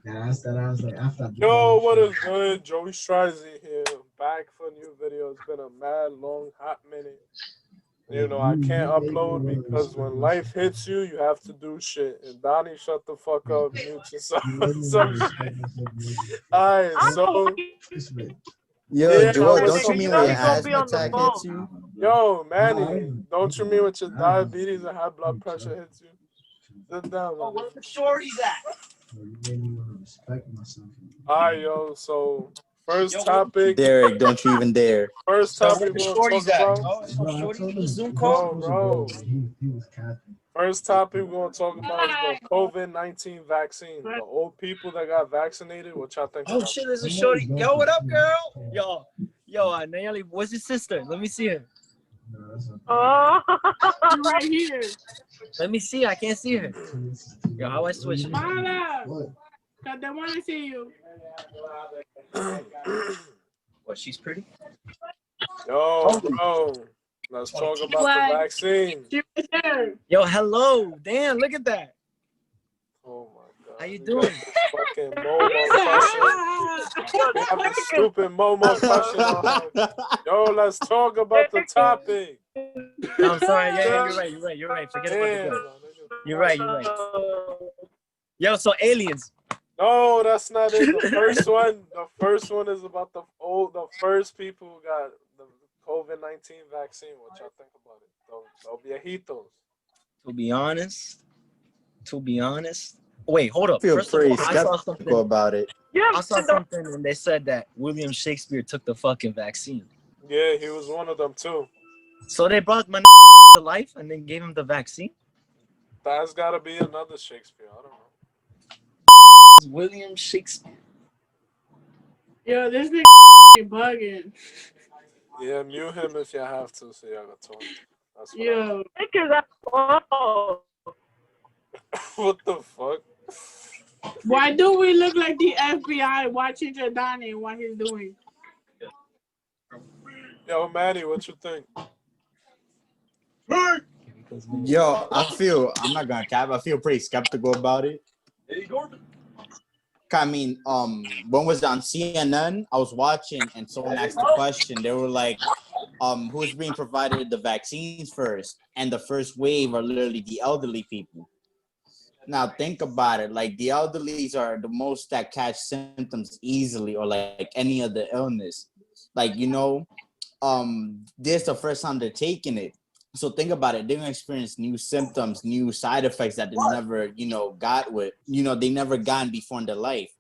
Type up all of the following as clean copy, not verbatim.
That's that. I was like, after I did Yo, that what shit, is good? Joey Strizy here, back for a new video. It's been a mad long hot minute. You like, know, I can't you made me upload want to because respect when my shit. life hits you, you have to do shit. And Donnie, shut the fuck Like, up, mute yourself, you made me want some to shit. respect myself more than Alright, I'm so so fucking respect. Yo, yeah, I Joel, was don't you nigga. You mean know when saying, your he gonna be asthma on the attack hits phone. you? yo, Nah, Manny, don't you mean with your I was diabetes and high blood pressure hits you? Sit down, man. Where the shorties at? you made me want to respect myself. Alright, yo, so first Yo, topic, Derek, don't you even dare. first so where topic the we're gonna talk shorties at? about. Bro, I Shorty told on the him Zoom he was call? Bro, supposed to go, bro. but he was capping. First topic we're gonna talk about is the COVID-19 vaccine. The old people that got vaccinated, what y'all think Oh about shit, that? there's a I know he's shorty. going Yo, for what it, up, too. girl? Yo, Nayeli, where's your sister? Let me see her. No, that's not Oh, right here. Let me see. I can't see her. too, this is too Yo, late. how I What switch do it? you mean? Mala, What? because they want to see you. What? She's pretty. Yo, bro, let's talk about the What? vaccine. She was there. Yo, hello. Damn, look at that. Oh my god. How you We doing? got this fucking Momo crushing. We have the stupid Momo crushing on her. Yo, let's talk about the topic. No, I'm sorry. Yeah, you're right. Forget about the Damn. girl. You're right. Yo, so aliens. No, that's not it. The first one is about the first people who got the COVID-19 vaccine. What y'all think about it? Those viejitos. To be honest. Wait, hold I up. feel First of pretty all, I saw skeptical something. about it. I saw something and they said that William Shakespeare took the fucking vaccine. Yeah, he was one of them too. So they brought my to life and then gave him the vaccine. That's gotta be another Shakespeare. I don't know. William Shakespeare. Yo, this nigga bugging. Yeah, mute him if you have to, so y'all can talk. That's what Yo, what the fuck? why do we look like the FBI watching Jordani and what he's doing? Yo, Manny, what you think? Yo, I'm not gonna cap, I feel pretty skeptical about it. I mean, when was it on CNN? I was watching and someone asked the question. They were like, who's being provided the vaccines first? And the first wave are literally the elderly people. Now think about it, like the elderlies are the most that catch symptoms easily, or like any other illness. Like, this is the first time they're taking it. So think about it, they're gonna experience new symptoms, new side effects that they never, they never gotten before in their life.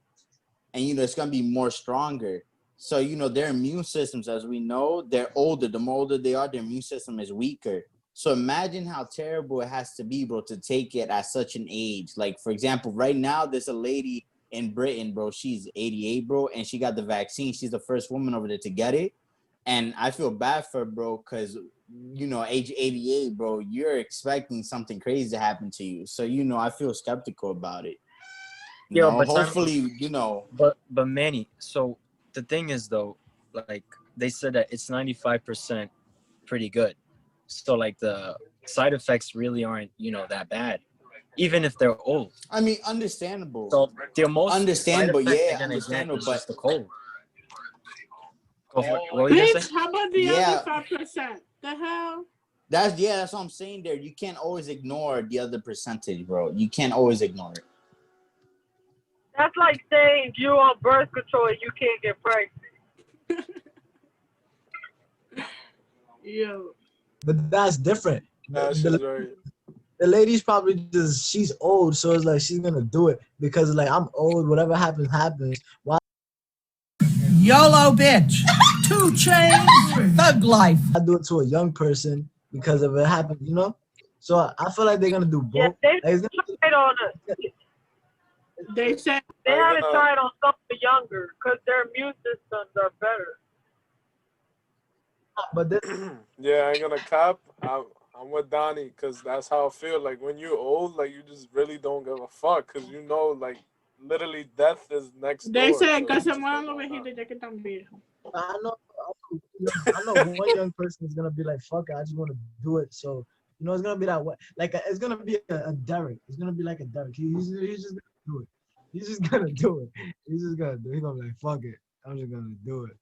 And it's gonna be more stronger. So, their immune systems, as we know, they're older. The more older they are, their immune system is weaker. So imagine how terrible it has to be, bro, to take it at such an age. Like, for example, right now, there's a lady in Britain, bro. She's 88, bro, and she got the vaccine. She's the first woman over there to get it. And I feel bad for her, bro, because, age 88, bro, you're expecting something crazy to happen to you. So, I feel skeptical about it. Hopefully, But Manny, so the thing is though, like they said that it's 95% pretty good. So like the side effects really aren't, that bad, even if they're old. I mean, understandable. So the most understandable, side effect yeah, they're gonna understandable, get is but just the cold. Go for it. What were you gonna Bitch, say? how about the Yeah. other 5%? The hell? That's what I'm saying there. You can't always ignore the other percentage, bro. You can't always ignore it. That's like saying you're on birth control and you can't get pregnant. Yo. But that's different. That's The, just right. the lady's probably just, she's old, so it's like she's gonna do it because like I'm old. Whatever happens, happens. Why YOLO bitch. 2 Chainz. Thug life. I do it to a young person because if it happens, So I feel like they're gonna do Yeah, both. they Like, it's gonna- tried on it. They said They haven't tried on something younger because their immune systems are better. but this, Yeah, I ain't gonna cop. I'm with Donnie because that's how I feel. Like when you're old, like you just really don't give a fuck because like literally death is next they door. said so que it's se just mueran like, los why not? viejitos ya que están viejos. I know one young person is gonna be like, fuck it, I just want to do it. So it's gonna be that way. Like it's gonna be a Derek. It's gonna be like a Derek. He's just gonna do it. He's just gonna do it. He's just gonna do it. He's gonna be like, fuck it. I'm just gonna do it.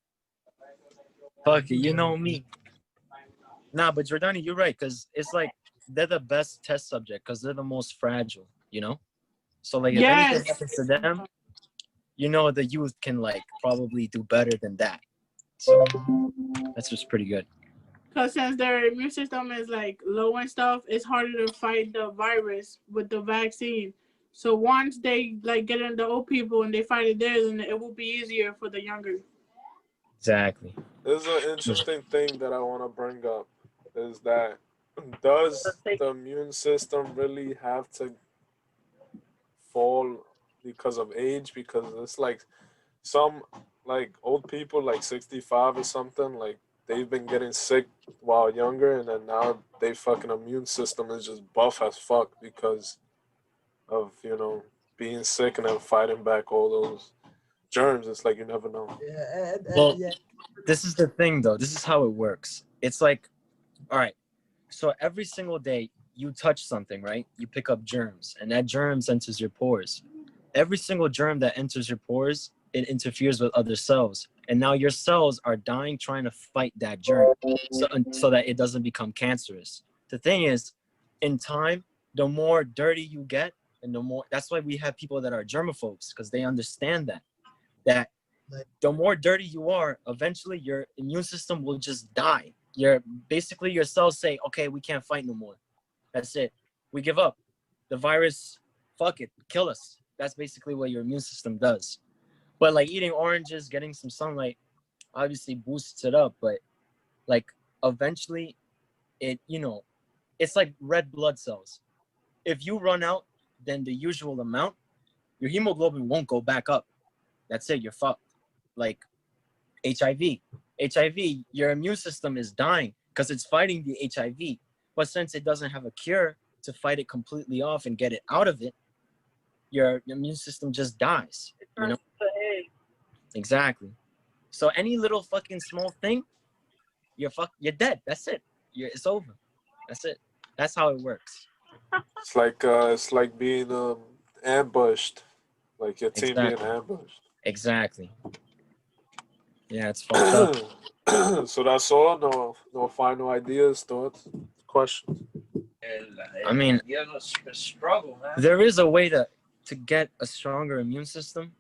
Fuck it, you know me. Nah, but Jordani, you're right, because it's like they're the best test subject because they're the most fragile, you know? So like if anything Yes. happens to them, you know the youth can like probably do better than that. So that's just pretty good. Because since their immune system is like low and stuff, it's harder to fight the virus with the vaccine. So once they like get in the old people and they fight it there, then it will be easier for the younger. Exactly. There's an interesting thing that I want to bring up is that does the immune system really have to fall because of age? Because it's like some like old people like 65 or something, like they've been getting sick while younger and then now they fucking immune system is just buff as fuck because of, you know, being sick and then fighting back all those germs. It's like you never know. Yeah, Well, yeah. this is the thing though. This is how it works. It's like, all right, so every single day you touch something, right? You pick up germs and that germs enters your pores. Every single germ that enters your pores, it interferes with other cells. And now your cells are dying trying to fight that germ so that it doesn't become cancerous. The thing is, in time, the more dirty you get, and the more, that's why we have people that are germaphobes, because they understand that the more dirty you are, eventually your immune system will just die. Basically your cells say, okay, we can't fight no more. That's it. We give up. The virus, fuck it, kill us. That's basically what your immune system does. But like eating oranges, getting some sunlight, obviously boosts it up. But like eventually, it, you know, it's like red blood cells. If you run out than the usual amount, your hemoglobin won't go back up. That's it. You're fucked. Like HIV. HIV, your immune system is dying because it's fighting the HIV. But since it doesn't have a cure to fight it completely off and get it out of it, your immune system just dies. You know? Exactly. So any little fucking small thing, you're dead. That's it. It's over. That's it. That's how it works. It's like being ambushed, like your team being Exactly. ambushed. Exactly. Yeah, it's fucked up. So that's all. No final ideas, thoughts, questions. I mean, struggle, man. there is a way to get a stronger immune system,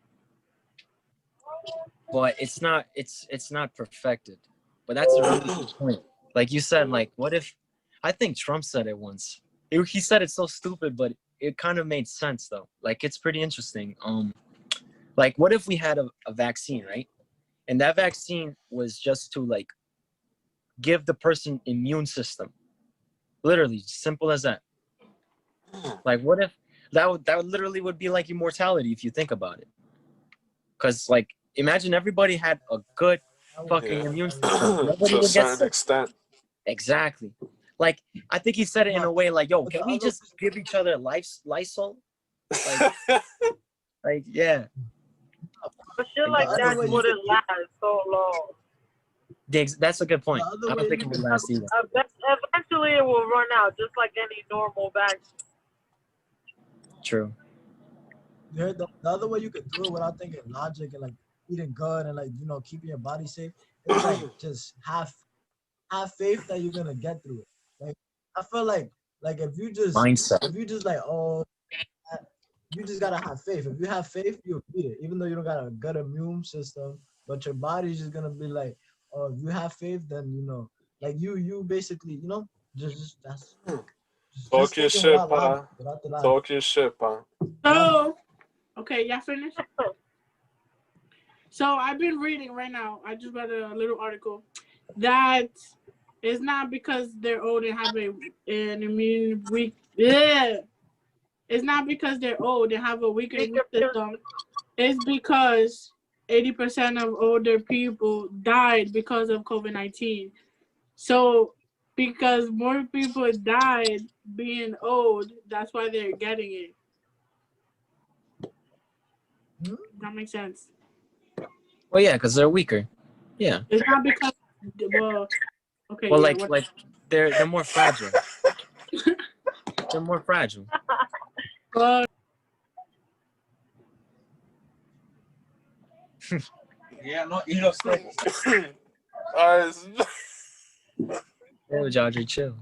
but it's not perfected. But that's a really good point. Like you said, like what if, I think Trump said it once. He said it so stupid, but it kind of made sense though. Like it's pretty interesting. Like what if we had a vaccine, right? And that vaccine was just to like give the person immune system. Literally, simple as that. Like what if that would literally would be like immortality if you think about it. Cause like imagine everybody had a good fucking immune system. Nobody To a would get certain sick. extent. Exactly. Like I think he said it in a way like, yo, can we just give each other Lysol? Like yeah. But shit like that wouldn't last so long. That's a good point. I don't think it would last either. Eventually it will run out, just like any normal vaccine. True. You heard the other way you could do it without thinking logic and like eating good and like, you know, keeping your body safe. It's like just have faith that you're gonna get through it. Like I feel like if you just like, oh, you just gotta have faith. If you have faith, you'll beat it. Even though you don't got a good immune system, but your body's just gonna be like, oh, if you have faith, then you know, like you basically, you know, just that's. Talk your shit, pa. Talk your shit, pa. So, okay, y'all finished? So I've been reading right now. I just read a little article that it's not because they're old and have an immune weak. Yeah. It's not because they're old and have a weaker immune system. It's because 80% of older people died because of COVID-19. So because more people died being old, that's why they're getting it. That makes sense. Well, yeah, because they're weaker. Yeah. It's not because, well, okay. Well, yeah, like they're more fragile. They're more fragile. Yeah, no, you know, stable. Alright, Yo, Jadri, chill.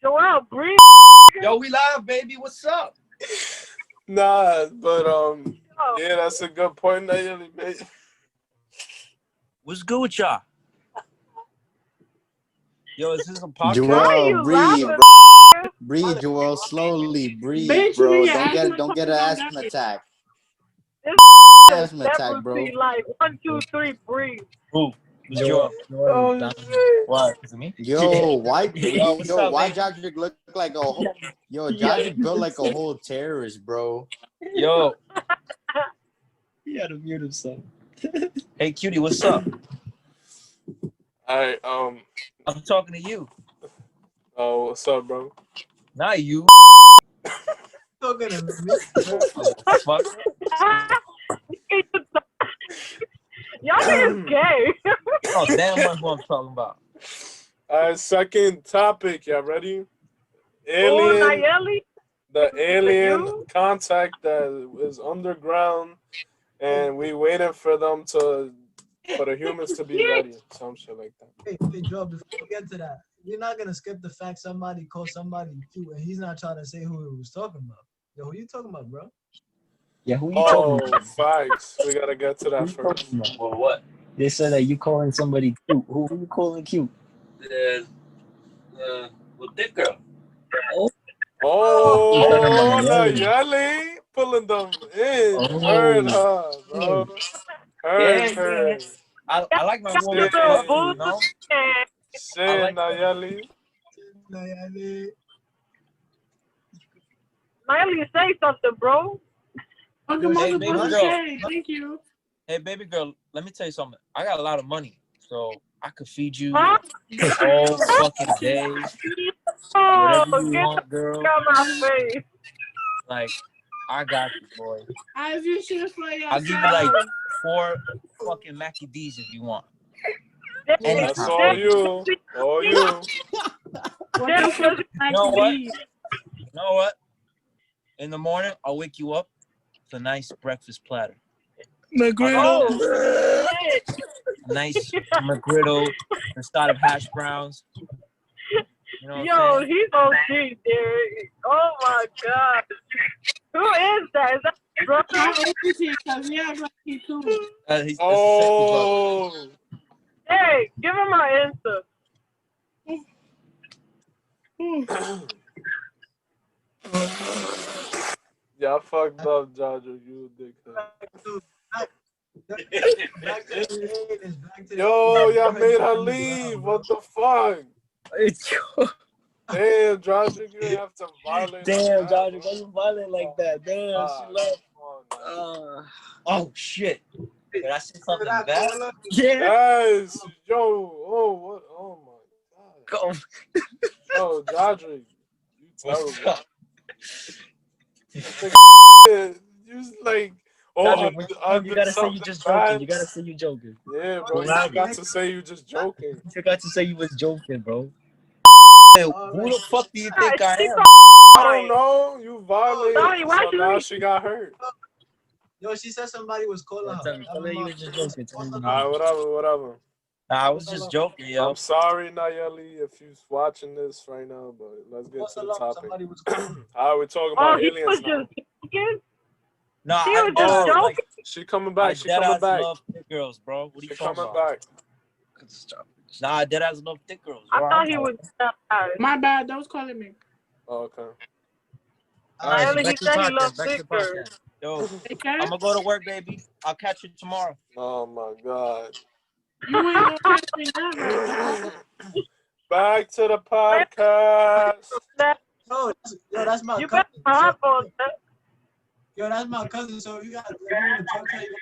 Joel, breathe. Yo, we live, baby. What's up? nah, but yeah, that's a good point that you made. What's good with y'all? Yo, is this a podcast? Joel, Why are you breathe, laughing? bro. Breathe, Joel. Slowly breathe, Bitch, bro. you Don't get an asthma attack. This Asthma attack, bro. be like 1, 2, 3, breathe. Who? Joel, Oh down. shit! What? Is it me? Yo, why? Yo, what's up, Why baby? Jadrick look like a whole? Yo, Jadrick built like a whole terrorist, bro. Yo, He had to mute himself. hey, cutie, what's up? Alright, I'm talking to you, oh, what's up, bro? not you. Talking to me. Fuck. Y'all niggas gay. Oh, damn, what I'm talking about. Alright, second topic. Y'all ready? Oh, Alien, Nayeli. the alien you? contact that is underground, and we waiting for them for the humans to be ready. Some shit like that. Hey, Joe, before we get to that, you're not gonna skip the fact somebody called somebody cute and he's not trying to say who he was talking about. Yo, who you talking about, bro? Yeah, who you talking Oh, about? facts. We gotta get to Who that you first. talking about? Well, what? They said that you calling somebody cute. Who you calling cute? Well, thick girl. Oh, You talking about Nayeli. Nayeli pulling them in. Oh. Heard her, bro. Heard Yeah, her. yeah. I like my woman Shit. fluffy, you know? Shit, like Nayeli. Nayeli. Nayeli, say something, bro. Welcome Hey, on the baby podcast. girl. Thank you. Hey, baby girl, let me tell you something. I got a lot of money, so I could feed you Huh? all fucking day. Oh, Whatever you get want, girl. out of my face. Like, I got you, boy. As you should for yourself. I'll give you like 4 fucking Mackie D's if you want. Anytime. That's all you. All you. What the You know what? You know what? In the morning, I'll wake you up with a nice breakfast platter. Oh, shit. Nice McGriddle, a side of hash browns. You know what Yo, I'm saying? he's OG, Derek. Oh my god. Who is that? Is that your brother? My auntie, because we have lucky too. That's the Oh. Hey, give him my answer. Y'all fucked up, Jaja. You a dickhead. Back to the aliens, back to the Yo, aliens. y'all Go made ahead, her on the leave. ground, What the fuck? Damn, Damn, Jaja, you didn't have to violate. like that, Jadri, bro. why you violent like that? Damn, Ah, she left. come on, man. Oh, shit. Did I say something That bad? caller, Yeah. Yes, yo, oh, what? Oh my god. Go. Yo, Jadri, you What's terrible. up? You like, Jadri, when I you did gotta say you something just bad. joking. You gotta say you joking. Yeah, bro, you Alright. forgot to say you just joking. You forgot to say you was joking, bro. Hey, who the fuck do you think I am? I don't know. You violated, Donnie, why so you now leave? she got hurt. yo, she said somebody was calling her. Tell me you was just joking. Tell me you was Alright, whatever. Nah, I was just joking, yo. I'm sorry, Nayeli, if you're watching this right now, but let's get False to the alarm, topic. somebody was calling. Alright, we're talking Oh, about he aliens was now. just joking? Nah, He I was just deadass joking? like She coming I back. She coming deadass back. love thick girls, bro. What are She you talking coming about? back. Nah, I deadass love thick girls. I Bro. thought he was My bad. Those calling me. Oh, okay. All right, so He back to the said he podcast. loved Back to the thicker. podcast. Yo, Okay? I'm gonna go to work, baby. I'll catch you tomorrow. Oh my god. You ain't gonna catch me never. Back to the podcast. Yo, that's my You cousin. better hop on that. Yo, that's my cousin. So you got if you want to talk to her, you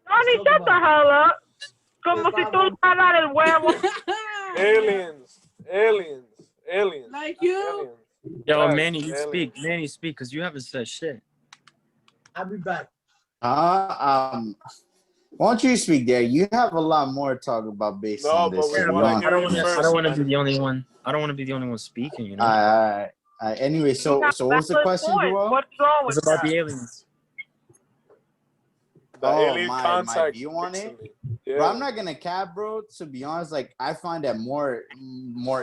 gotta Donnie, shut the hell up. Como si tú le vas a dar el huevo. Aliens. Like you? Aliens. Yo, Facts, Manny, you aliens. speak. Manny, speak, because you haven't said shit. I'll be back. Why don't you speak there? You have a lot more to talk about based No, on but this. we to be wanna honest. hear it I first, don't want to man. be the only one. I don't want to be the only one speaking. You know. All right. Anyway, so what was the Valid question, point. Joel? What's wrong with It's about that? the aliens. The alien my contact view on it. recently. Bro, I'm Yeah. not gonna cap, bro. To be honest, like I find that more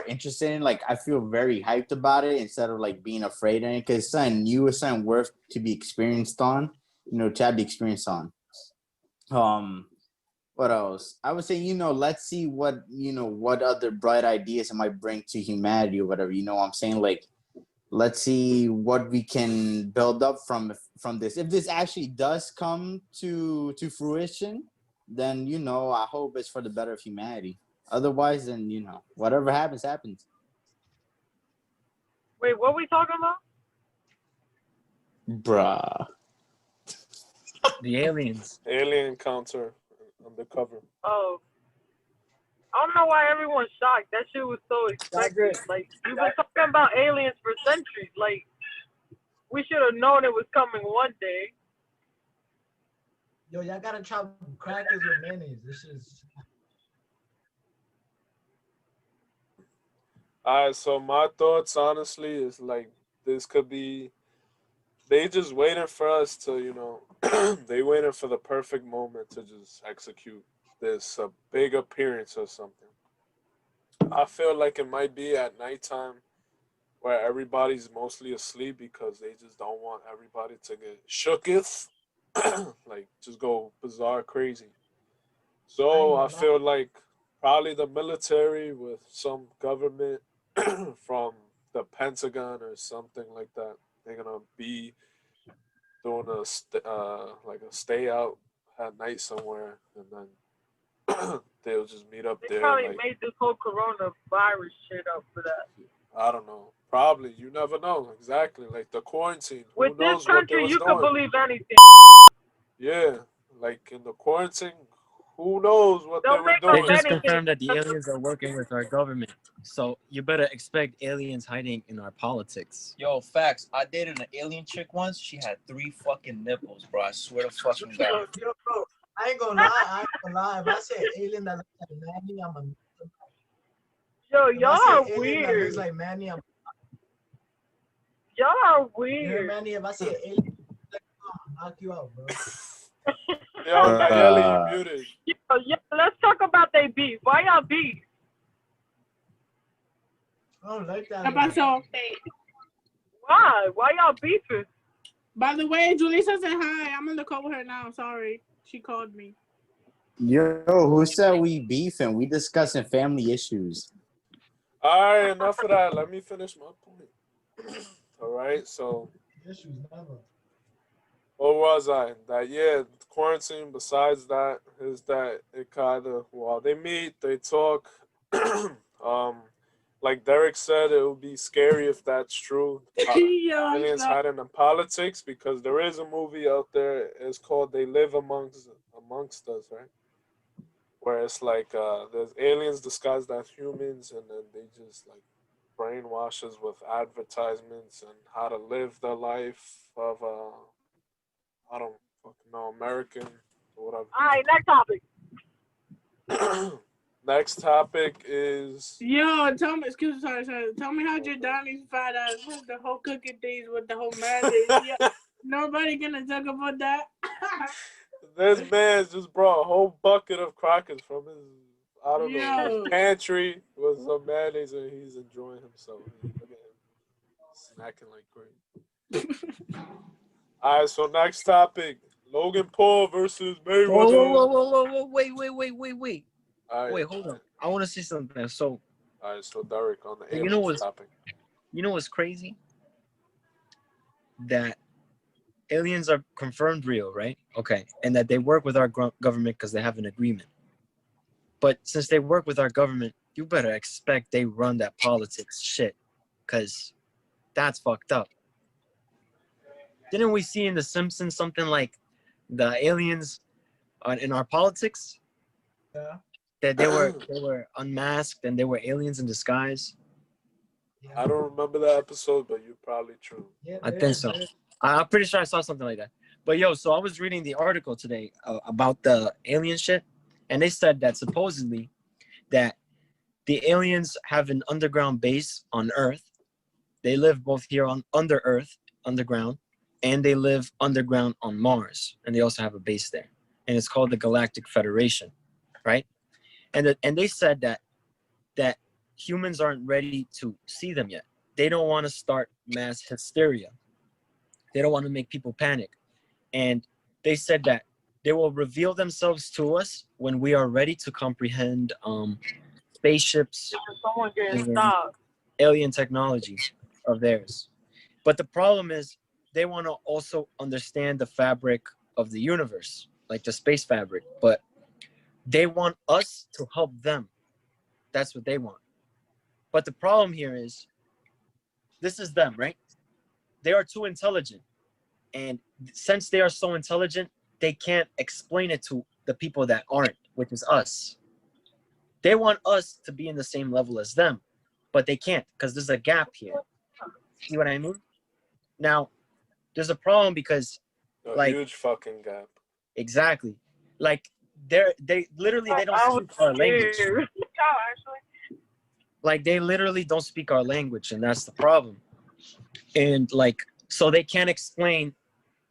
interesting. Like I feel very hyped about it instead of like being afraid of it because it's something new, it's something worth to be experienced on. To have the experience on. What else? I would say, let's see what other bright ideas it might bring to humanity or whatever. You know what I'm saying? Like, let's see what we can build up from this. If this actually does come to fruition, then I hope it's for the better of humanity. Otherwise, then whatever happens. Wait, what are we talking about? Bruh. The aliens. Alien encounter undercover. Oh, I don't know why everyone's shocked. That shit was so expected. Like, you've been talking about aliens for centuries. Like, we should have known it was coming one day. Yo, y'all gotta try crackers with mayonnaise. This is Alright, so my thoughts honestly is like this could be they just waiting for us to, they waiting for the perfect moment to just execute this big appearance or something. I feel like it might be at nighttime where everybody's mostly asleep because they just don't want everybody to get shooketh, like just go bizarre crazy. So I feel like probably the military with some government from the Pentagon or something like that. They're gonna be doing like a stay out at night somewhere, and then they'll just meet up They there. probably Like, made this whole coronavirus shit up for that. I don't know. Probably. You never know. Exactly. Like the quarantine. Who With this knows what they country, was you could doing? believe anything. Yeah. Like in the quarantine, who knows what they They'll were make They up doing? just anything. confirmed that the aliens are working with our government. So you better expect aliens hiding in our politics. Yo, facts. I dated an alien chick once. She had 3 fucking nipples, bro. I swear to fucking God. yo, bro. I ain't gonna lie. If I say alien that looks like Manny, I'm a. Yo, If y'all I are say alien that weird. looks like Manny, I'm. Y'all are You hear weird. Manny? If I say alien, I'll knock you out, bro. Yo, Nayeli, you muted. Yo, let's talk about they beef. Why y'all beef? I don't like that. ¿Qué pasó? Why? Why y'all beefing? By the way, Julissa said hi. I'm on the call with her now. Sorry. She called me. Yo, who said we beefing? We discussing family issues. All right, enough of that. Let me finish my point. All right, so Issues never. what was I? That yeah, quarantine. Besides that, is that it kind of while they meet, they talk. Like Derek said, it would be scary if that's true. Yo, Aliens hiding in politics because there is a movie out there. It's called "They Live Amongst Us," right? Where it's like there's aliens disguised as humans, and then they just like brainwash us with advertisements and how to live the life of I don't fucking know, American or whatever. All right, next topic. Next topic is Yo, tell me, sorry. Tell me how Jordani's fat ass with the whole cooking things with the whole mayonnaise. Yeah, nobody gonna talk about that. this man just brought a whole bucket of crackers from his his pantry with some mayonnaise and he's enjoying himself. Look at him snacking like crazy. All right, so next topic: Logan Paul versus Mayweather. Whoa, wait. All right, Wait, hold on. I want to say something. So, all right, so Derek on the you aliens topic. You know what's crazy? That aliens are confirmed real, right? Okay. And that they work with our government because they have an agreement. But since they work with our government, you better expect they run that politics shit because that's fucked up. Didn't we see in The Simpsons something like the aliens in our politics? Yeah. That they were unmasked and they were aliens in disguise. I don't remember that episode, but you're probably true. Yeah, I think so. I'm pretty sure I saw something like that. But yo, so I was reading the article today about the alien shit, and they said that supposedly that the aliens have an underground base on Earth, They live both here on under Earth, underground, and they live underground on Mars, and they also have a base there, and it's called the Galactic Federation, right? And they said that humans aren't ready to see them yet. They don't want to start mass hysteria. They don't want to make people panic, and they said that they will reveal themselves to us when we are ready to comprehend spaceships Someone getting and stopped. alien technology of theirs. But the problem is they want to also understand the fabric of the universe, like the space fabric, but they want us to help them. That's what they want. But the problem here is this is them, right? They are too intelligent. And since they are so intelligent, they can't explain it to the people that aren't, which is us. They want us to be in the same level as them, but they can't because there's a gap here. See what I mean? Now, there's a problem because, A like, huge fucking gap. exactly, like they literally they don't I was speak our language. scared. Like they literally don't speak our language, and that's the problem. And like, so they can't explain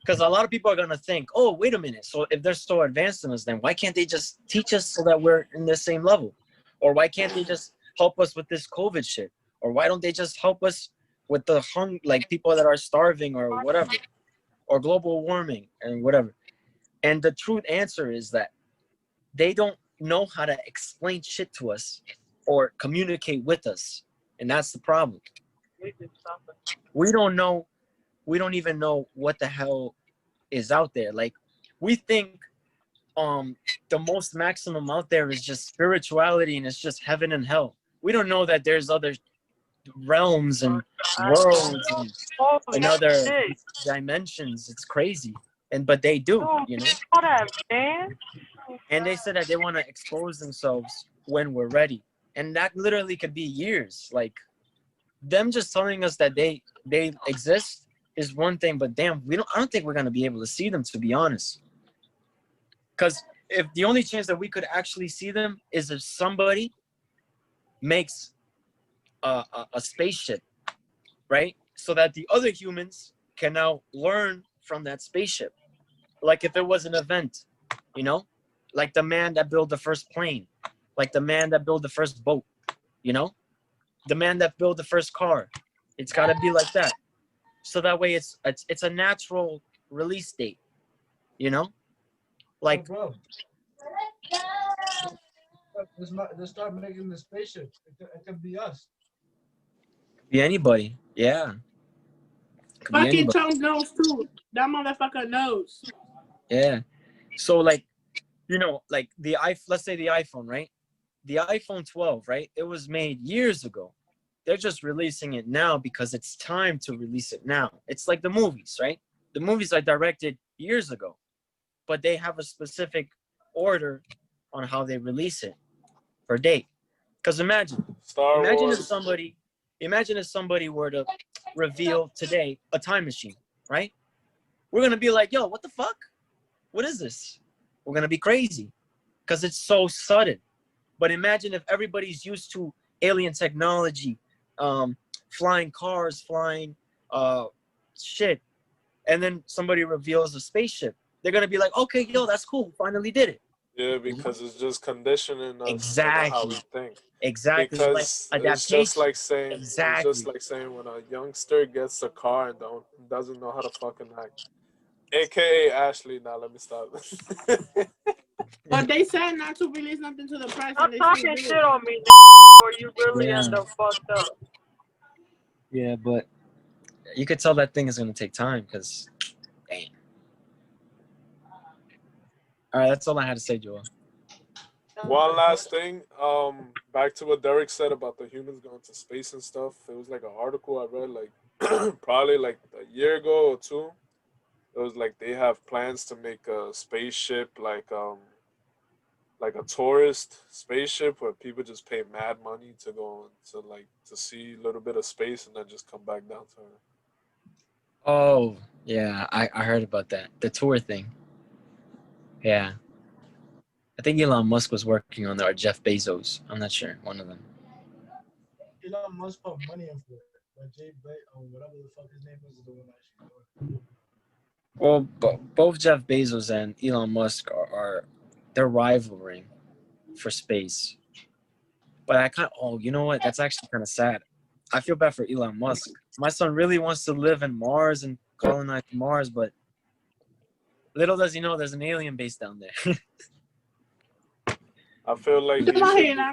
because a lot of people are gonna think, oh, wait a minute. So if they're so advanced in us, then why can't they just teach us so that we're in the same level? Or why can't they just help us with this COVID shit? Or why don't they just help us with the like people that are starving or whatever, or global warming and whatever? And the truth answer is that they don't know how to explain shit to us or communicate with us, and that's the problem. We don't know. We don't even know what the hell is out there. Like we think the most maximum out there is just spirituality and it's just heaven and hell. We don't know that there's other realms and worlds and other dimensions. It's crazy. And but they do, you know. And they said that they want to expose themselves when we're ready. And that literally could be years. Like them just telling us that they exist is one thing, but damn, I don't think we're gonna be able to see them, to be honest. Because if the only chance that we could actually see them is if somebody makes a spaceship, right? So that the other humans can now learn from that spaceship. Like if it was an event, you know, like the man that built the first plane, like the man that built the first boat, you know, the man that built the first car. It's got to be like that. So that way it's a natural release date, you know, like. Oh, bro. Let's start making the spaceship. It could be us. Be anybody, yeah. Could be Fucking anybody. Trump knows too. That motherfucker knows. Yeah. So like, you know, like let's say the iPhone, right? The iPhone 12, right? It was made years ago. They're just releasing it now because it's time to release it now. It's like the movies, right? The movies are directed years ago, but they have a specific order on how they release it per date. Because imagine if somebody were to reveal today a time machine, right? We're gonna be like, yo, what the fuck? What is this? We're gonna be crazy because it's so sudden. But imagine if everybody's used to alien technology, flying cars, flying shit, and then somebody reveals a spaceship. They're gonna be like, okay, yo, that's cool. We finally did it. Yeah, because it's just conditioning us Exactly. how we think. Exactly. Because like it's just like saying exactly. it's just like saying when a youngster gets a car and doesn't know how to fucking act. AKA Ashley. Now let me stop. But they said not to release nothing to the press. Stop And they talking still shit did. on me, or you really end up fucked up. Yeah, but you could tell that thing is gonna take time because, damn. All right, that's all I had to say, Joel. One last thing, back to what Derek said about the humans going to space and stuff. It was like an article I read like probably like a year ago or two. It was like they have plans to make a spaceship like a tourist spaceship where people just pay mad money to go to like to see a little bit of space and then just come back down to Earth. Oh, yeah, I heard about that. The tour thing. Yeah. I think Elon Musk was working on that, or Jeff Bezos. I'm not sure. One of them. Elon Musk put money in for it. But Jay or whatever the fuck his name is the one actually doing it. Well, both Jeff Bezos and Elon Musk are they're rivaling for space. But I kind of, oh, you know what? That's actually kind of sad. I feel bad for Elon Musk. My son really wants to live in Mars and colonize Mars, but little does he know there's an alien base down there. I feel like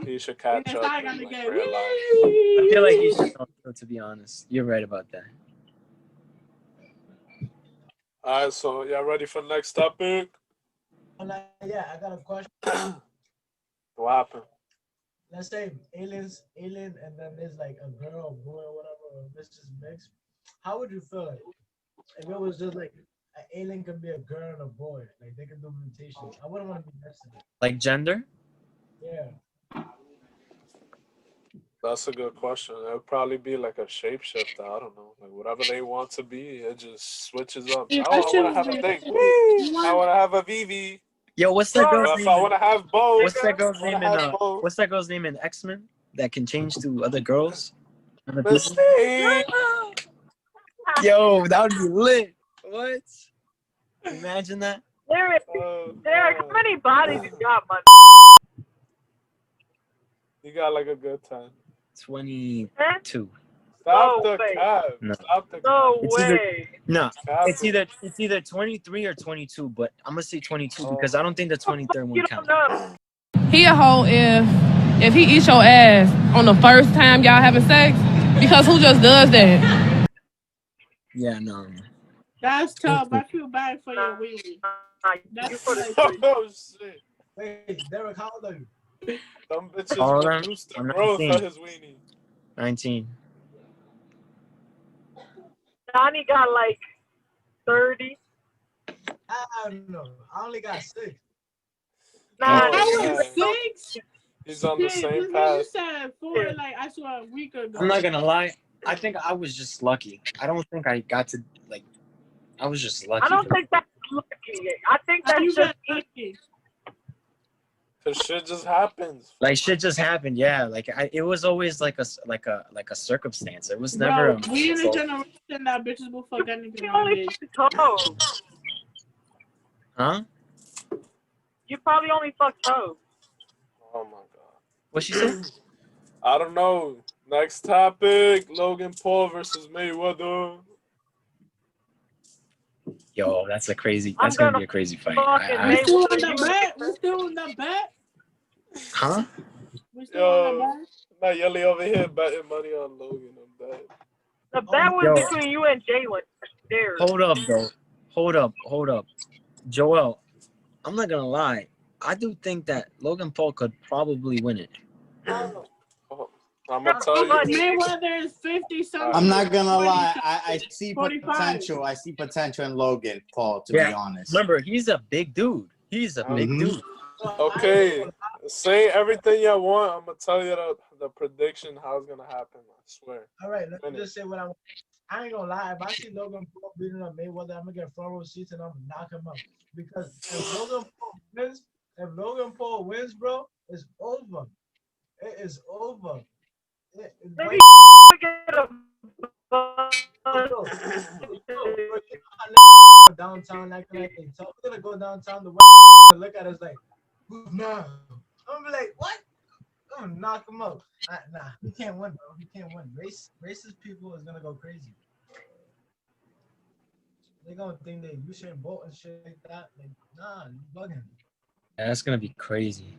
he should catch up Está and gonna like get realize. I feel like he should know, to be honest. You're right about that. All right, so y'all ready for the next topic? Yeah, I got a question. What happened? Let's say alien, and then there's like a girl, or boy, or whatever, or it's just mixed. How would you feel like if it was just like an alien could be a girl and a boy, like they can do mutations? I wouldn't want to be next to them. Like gender? Yeah. That's a good question. It would probably be like a shapeshifter. I don't know, like whatever they want to be, it just switches up. Yeah, Oh, that I shit want to would have be a thing. You I want want to have a VV. Yo, what's that girl's If I name? want to have both, What's that girl's name in both. what's that girl's name in X-Men that can change to other girls? Other people? Mistake. Yo, that would be lit. What? Imagine that. Derek, how many bodies you got, man? You got like a good time. 22. Stop No the way. cap. No. Stop the No It's either- way. No, cap. it's either 23 or 22, but I'm gonna say 22 because I don't think the 23rd You one don't counts. know. He a hoe if he eats your ass on the first time y'all having sex, because who just does that? Yeah, no. That's tough. I feel bad for your wee wee. You for the Oh shit. Wait, Derek, how old are you? Them bitches All will right. boost the I'm growth 19. of his weenie. 19. Donnie got like 30. I don't know. I only got 6. Nah, Oh, I yeah. was 6. He's on the Shit, same this path. nigga said 4 like I saw a week ago. I'm not gonna lie. I think I was just lucky. I don't think I got to like. I was just lucky. I don't think that's lucky. I think that's You just got lucky. Cause shit just happens. Like shit just happened. Yeah, like it was always like a circumstance. It was never. Bro, we in a generation that bitches will fuck anything you only nowadays. fuck toes. Huh? You probably only fuck toes. Oh my god. What she said? I don't know. Next topic: Logan Paul versus Mayweather. Yo, that's a crazy. I'm That's gonna gonna be a crazy fight. fucking We still on Mayweather. the bet? We still on the bet? Huh? We still on the bet? Not Yelly over here betting money on Logan. I'm bad. The bet was Yo. between you and Jalen. There. Hold up, though. Hold up. Joel, I'm not gonna lie. I do think that Logan Paul could probably win it. Oh, I'm gonna tell you. Mayweather is 50 something. I'm not gonna lie. I see 45. potential. I see potential in Logan Paul, to Yeah. be honest. Remember, he's a big dude. He's a big Mhm. dude. Okay, say everything you want. I'm gonna tell you the prediction how it's gonna happen. I swear. All right, let me just say what I ain't gonna lie. If I see Logan Paul beating up Mayweather, I'm gonna get front row seats and I'm gonna knock him out. Because if Logan Paul wins, bro, it's over. It is over. Maybe get a downtown acting like they tough. We're gonna go downtown to look at us like, who's now? I'm gonna be like, what? I'm gonna knock him out. Nah, he can't win, bro. He can't win. Racist people is gonna go crazy. They gonna think they Usain Bolt and shit like that. Like, nah, you bugging. Yeah, that's gonna be crazy.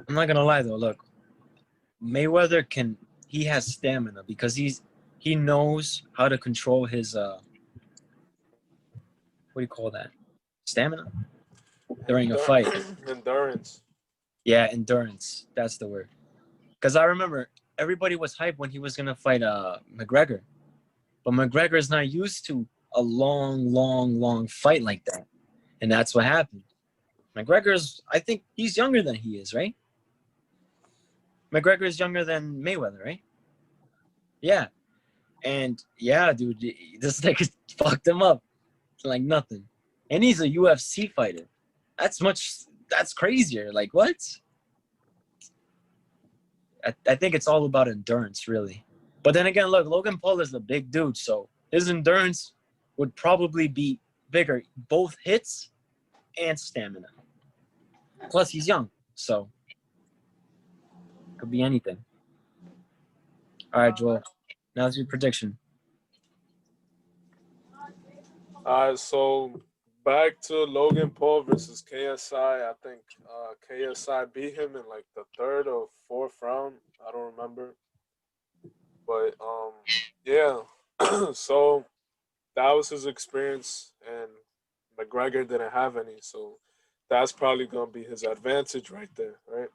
I'm not gonna lie though. Look, Mayweather he has stamina because he knows how to control his what do you call that? Stamina during a fight. Endurance. Yeah, endurance. That's the word. Because I remember everybody was hyped when he was gonna fight McGregor, but McGregor is not used to a long fight like that, and that's what happened. McGregor's, I think he's younger than he is, right? McGregor is younger than Mayweather, right? Yeah, and yeah, dude, this nigga fucked him up like nothing, and he's a UFC fighter. That's crazier. Like what? I think it's all about endurance, really. But then again, look, Logan Paul is a big dude, so his endurance would probably be bigger, both hits and stamina. Plus, he's young, so could be anything. All right, Joel. Now's your prediction. All right, so back to Logan Paul versus KSI. I think KSI beat him in like the third or fourth round. I don't remember, but yeah. So that was his experience, and McGregor didn't have any, so that's probably gonna be his advantage right there, right?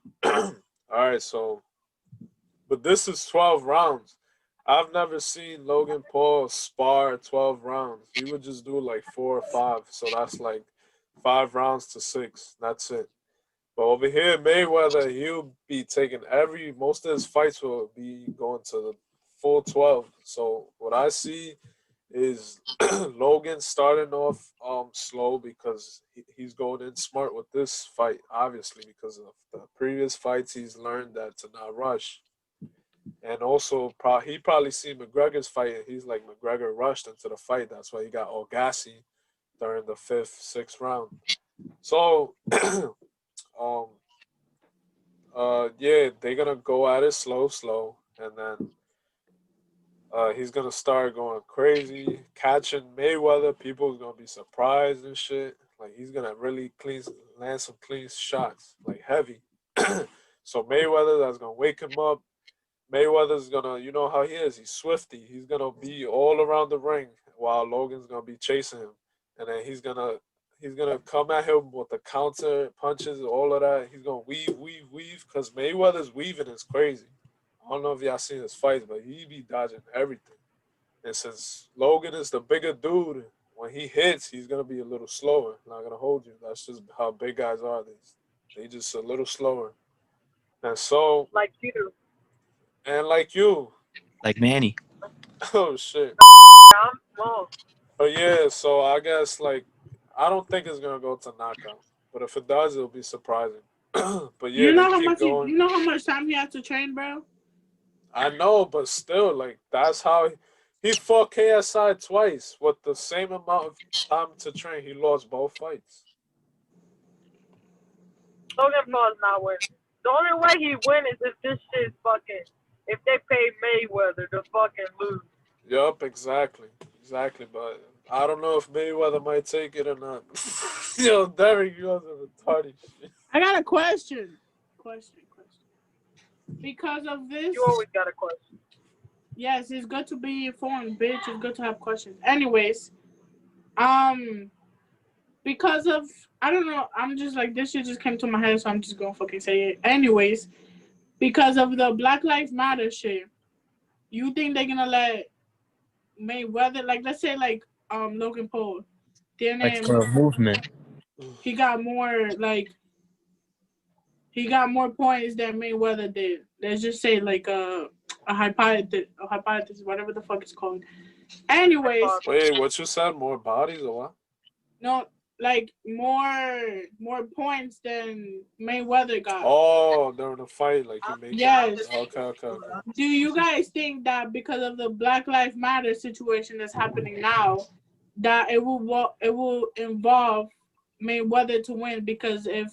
All right, so but this is 12 rounds. I've never seen Logan Paul spar 12 rounds. He would just do like 4 or 5. So that's like 5 rounds to 6. That's it. But over here, Mayweather, he'll be taking most of his fights will be going to the full 12. So what I see is Logan starting off slow because he's going in smart with this fight, obviously, because of the previous fights he's learned that to not rush. And also, he probably seen McGregor's fight, and he's like, McGregor rushed into the fight. That's why he got all gassy during the fifth, sixth round. So, um, yeah, they're gonna go at it slow, and then he's gonna start going crazy, catching Mayweather. People's gonna be surprised and shit. Like he's gonna really land some clean shots, like heavy. So Mayweather, that's gonna wake him up. Mayweather's gonna, you know how he is. He's swifty. He's gonna be all around the ring while Logan's gonna be chasing him, and then he's gonna come at him with the counter punches, all of that. He's gonna weave. Cause Mayweather's weaving is crazy. I don't know if y'all seen his fights, but he be dodging everything. And since Logan is the bigger dude, when he hits, he's gonna be a little slower. Not gonna hold you. That's just how big guys are. They just a little slower. And so, Like you. and like you, Like Manny. oh shit. I'm small. But yeah, so I guess like I don't think it's gonna go to knockout, but if it does, it'll be surprising. But yeah, You they know how keep much going. you know how much time he has to train, bro? I know, but still, like that's how he fought KSI twice with the same amount of time to train. He lost both fights. Logan Paul's not winning. The only way he win is if this shit's fucking. If they pay Mayweather to fucking lose. Yup, exactly. But I don't know if Mayweather might take it or not. Yo, Derek, you guys are retarded. Shit. I got a question. Question. Because of this, You always got a question. yes, it's good to be informed, bitch. It's good to have questions. Anyways, um, because of I don't know, I'm just like this shit just came to my head, so I'm just gonna fucking say it. Anyways, because of the Black Lives Matter shit, you think they're gonna let Mayweather, like let's say like Logan Paul, then Like for a movement. he got more like he got more points than Mayweather did. Let's just say like a hypothesis, whatever the fuck it's called. Anyways, Wait, what you said? More bodies or what? no, like more points than Mayweather got. Oh, during the fight, like you make. Yes. Okay. Do you guys think that because of the Black Lives Matter situation that's happening now, that it will involve Mayweather to win? Because if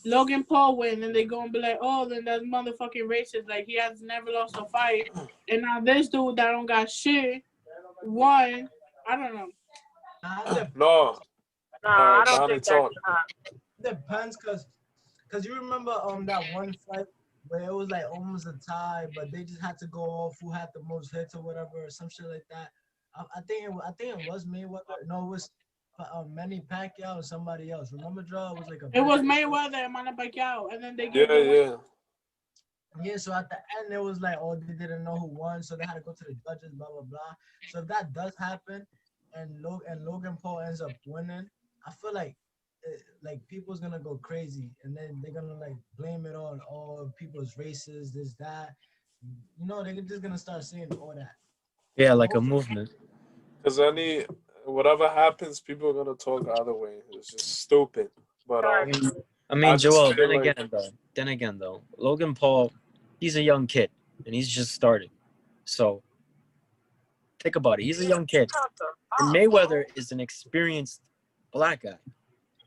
Logan Paul win, then they gonna be like, oh, then that's motherfucking racist. Like he has never lost a fight, and now this dude that don't got shit won. I don't know. No. Nah, All I right, don't Donnie, think talk. that's Depends, cause you remember that one fight where it was like almost a tie, but they just had to go off who had the most hits or whatever, or some shit like that. I think it was Mayweather. No, it was Manny Pacquiao or somebody else. Remember, Joe? It was like a. It was Mayweather and Manny Pacquiao, and then they gave Yeah. Yeah, so at the end it was like, oh, they didn't know who won, so they had to go to the judges, blah blah blah. So if that does happen, and Logan Paul ends up winning, I feel like people's gonna go crazy, and then they're gonna like blame it on all people's races, this that. You know, they're just gonna start saying all that. Yeah, So like a hopefully, movement. Because whatever happens, people are gonna talk either way. It's just stupid. But I mean, I just Joel. feel like Then again, though, Logan Paul, he's a young kid and he's just started. So Think about it. He's a young kid. And Mayweather is an experienced black guy.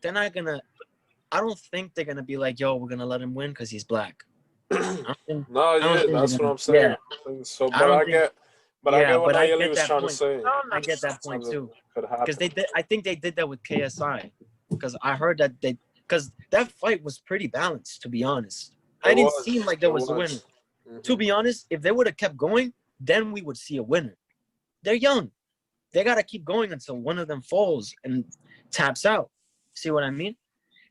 They're not gonna. I don't think they're gonna be like, "Yo, we're gonna let him win because he's black." No, yeah, that's what I'm saying. Yeah. So, but I get what Nayeli was trying to say. I get that point too. Could happen. Because I think they did that with KSI. Because I heard that because that fight was pretty balanced, to be honest. I didn't seem like there was a winner. Mm-hmm. To be honest, if they would have kept going, then we would see a winner. They're young. They got to keep going until one of them falls and taps out. See what I mean?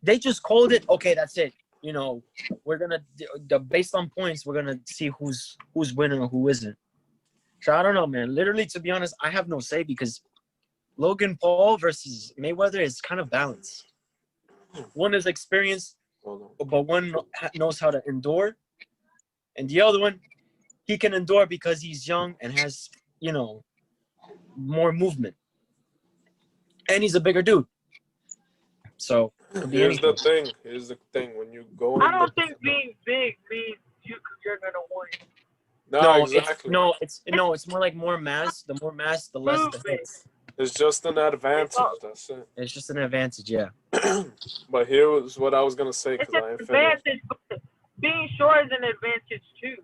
They just called it, okay, that's it. You know, we're going to, based on points, we're going to see who's winning or who isn't. So I don't know, man. Literally, to be honest, I have no say because Logan Paul versus Mayweather is kind of balanced. One is experienced, but one knows how to endure. And the other one, he can endure because he's young and has, you know, more movement. And he's a bigger dude. So here's the thing. When you go, I don't think being big means you're gonna win. No, exactly. It's more like more mass. The more mass, the less the hits. It's just an advantage. That's it. It's just an advantage, yeah. But here was what I was gonna say because I ain't advantage. Being short is an advantage too.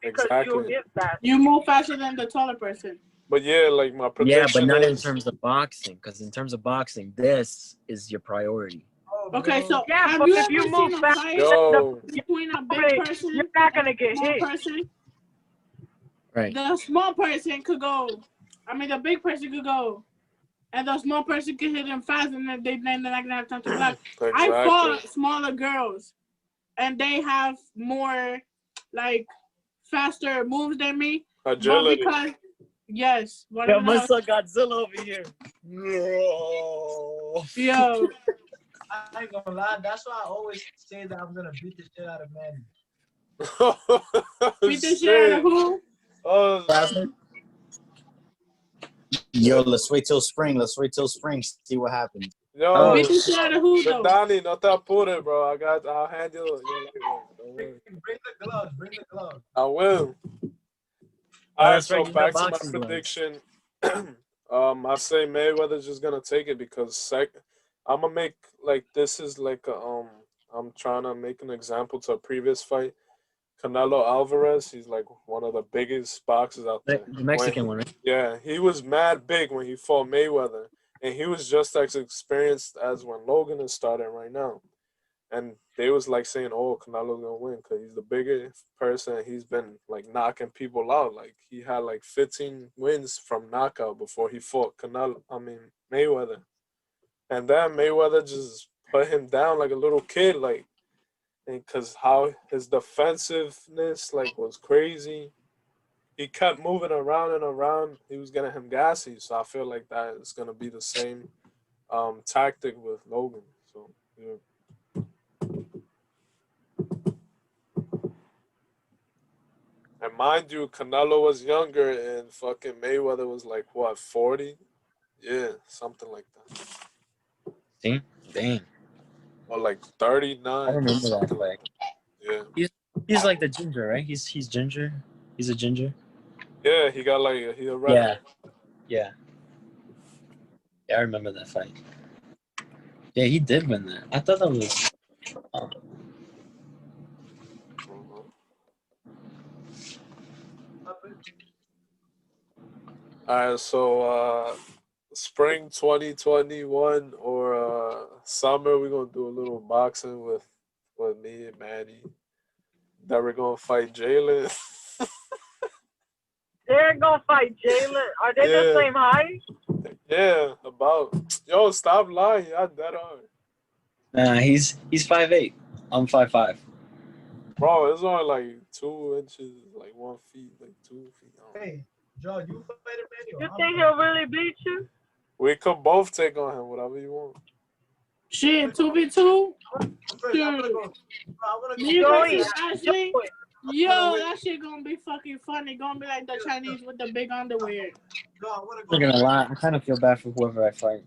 Because you hit fast. You move faster than the taller person. But yeah, like my prediction. Yeah, but not in terms of boxing. Because in terms of boxing, this is your priority. Okay, so yeah, but if you move fast between a big person, you're not gonna get hit. Person, right. The small person could go. I mean, the big person could go, and the small person could hit them fast, and then they're not gonna have time to block. Exactly. I fought smaller girls, and they have more like faster moves than me. Agility. Because, yes. Yo, my son Godzilla over here. No. Yo. I ain't gonna lie. That's why I always say that I'm gonna beat the shit out of Manny. Beat the shit out of who? Oh, yo, let's wait till spring. See what happens. Yo, beat the shit out of who though? Donnie, not that put it, bro. I'll handle it. Bring the gloves. I will. All right, so back to my prediction. I say Mayweather's just gonna take it because I'm gonna make like this is like a I'm trying to make an example to a previous fight. Canelo Alvarez, he's like one of the biggest boxers out there. The Mexican one, right? Yeah, he was mad big when he fought Mayweather, and he was just as experienced as when Logan is starting right now. And they was like saying, "Oh, Canelo's gonna win because he's the bigger person. He's been like knocking people out. Like he had like 15 wins from knockout before he fought Mayweather. And then Mayweather just put him down like a little kid, like, and because how his defensiveness like was crazy. He kept moving around and around. He was getting him gassy. So I feel like that is gonna be the same tactic with Logan. So yeah. And mind you, Canelo was younger and fucking Mayweather was like, what, 40? Yeah, something like that. See? Dang. Or like 39. I remember that. Like, yeah. He's like the ginger, right? He's ginger. He's a ginger. Yeah, he got like, he a red. Yeah, I remember that fight. Yeah, he did win that. I thought that was... All right, so spring 2021 or summer, we're gonna do a little boxing with me and Manny. That we're gonna fight Jalen. They're gonna fight Jalen. Are they the same height? Yeah, about. Yo, stop lying. Y'all dead on. Nah, he's 5'8". I'm 5'5". Bro, it's only like 2 inches, like 1 feet, like 2 feet. Hey, Joe, you fight him. You think he'll really beat you? We could both take on him, whatever you want. Shit, 2v2? Me versus Ashley? Yo, that shit gonna be fucking funny. Gonna be like the Chinese with the big underwear. I'm gonna lie. I kind of feel bad for whoever I fight.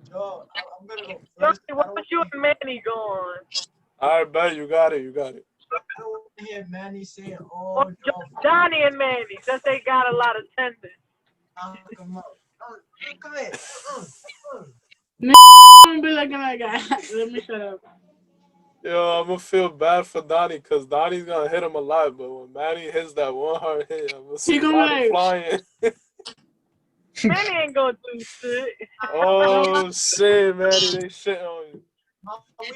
Yo, I'm gonna go first. What was you and Manny going? All right, bet you got it. I don't want to hear Manny say, Johnny and Manny, since they got a lot of tenders. Knock him out. Come here. Don't be looking like that. Let me shut up. Yo, I'm gonna feel bad for Donnie because Donnie's gonna hit him a lot, but when Manny hits that one hard hit, I'm gonna see He gonna Donnie like, flying. Manny ain't gonna do shit. Oh shit, Manny, they shit on you.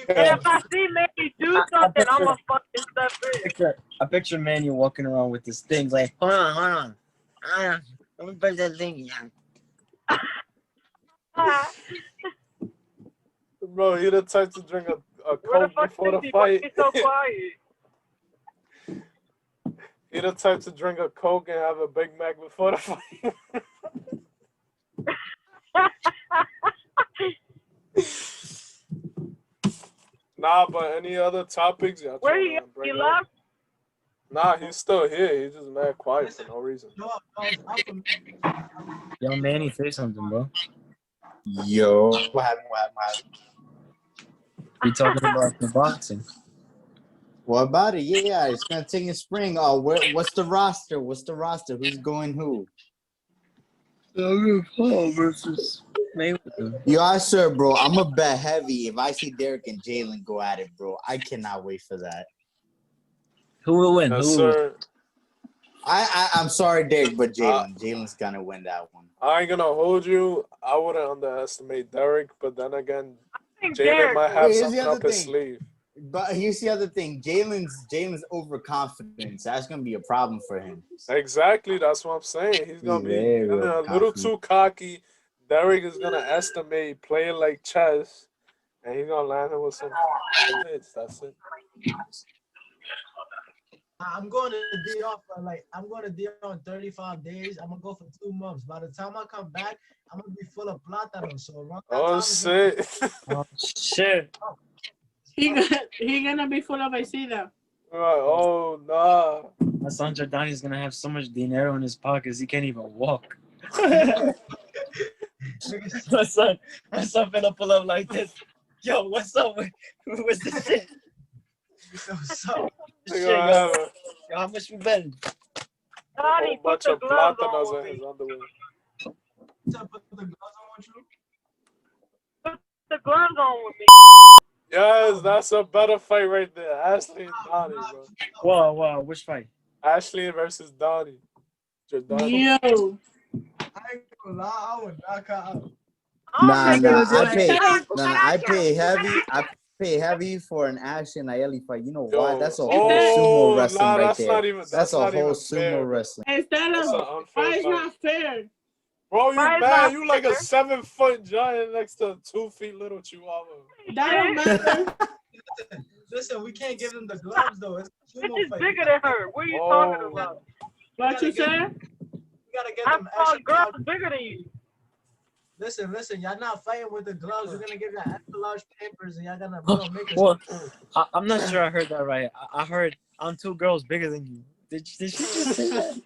And if I see Manny do something, I'm gonna fucking step in. I picture Manny walking around with this thing like, hold on. Let me put that thing in. Bro, he the type to drink a Where the Coke fuck before is the he? Why fight. he so quiet? He the type to drink a Coke and have a Big Mac before the fight. Nah, but any other topics? Yeah, Where he left? Nah, he's still here. He's just mad quiet for no reason. Yo, Manny, say something, bro. Yo, what happened? We talking about the boxing. What about it? Yeah, it's gonna take in spring. Oh, what's the roster? Who's going who? Logan Paul versus Mayweather. Yo, I swear, bro, I'm a bet heavy if I see Derek and Jalen go at it, bro. I cannot wait for that. Who will win? Yes, Who will sir. win? I'm sorry, Derek, but Jalen's gonna win that one. I ain't gonna hold you. I wouldn't underestimate Derek, but then again, Jalen might have Here's the something other up his thing. sleeve. But here's the other thing. Jalen's overconfidence. That's gonna be a problem for him. Exactly, that's what I'm saying. He's gonna be very a little too cocky. Derek is gonna estimate, play it like chess, and he's gonna land him with some hits. That's it. I'm going to D off for I'm going to D on 35 days. I'm gonna go for 2 months. By the time I come back, I'm gonna be full of plátano. So around that Oh time, shit! Oh shit! He gonna be full of Isida. Right. Oh nah. My son Jordani's gonna have so much dinero in his pockets he can't even walk. my son finna pull up like this. Yo, what's up? What's this shit? What's up? Shit, yo, how much we betting? Donnie, put the gloves on with me. Put the gloves on with you? Put the gloves on with me. Yes, that's a better fight right there. Ashley and Donnie, bro. Whoa, which fight? Ashley versus Donnie. Jordani. Yo. I ain't gonna lie, I would knock her out. I pay heavy for an Ashley Nayeli fight. You know why? That's a whole sumo wrestling right there. That's a whole sumo wrestling. Instead of why it's not fair. Bro, you mad? You like a 7-foot giant next to a 2 feet little chihuahua. That don't matter. Listen, we can't give them the gloves though. It's a sumo It's fight. bigger than her. What are you talking about? What you said? You gotta get I them thought extra girls large. bigger than you. Listen, y'all not fighting with the gloves. We're gonna give y'all extra large papers and y'all gonna make it. Well, I'm not sure I heard that right. I heard I'm 2 girls bigger than you. Did she just say that?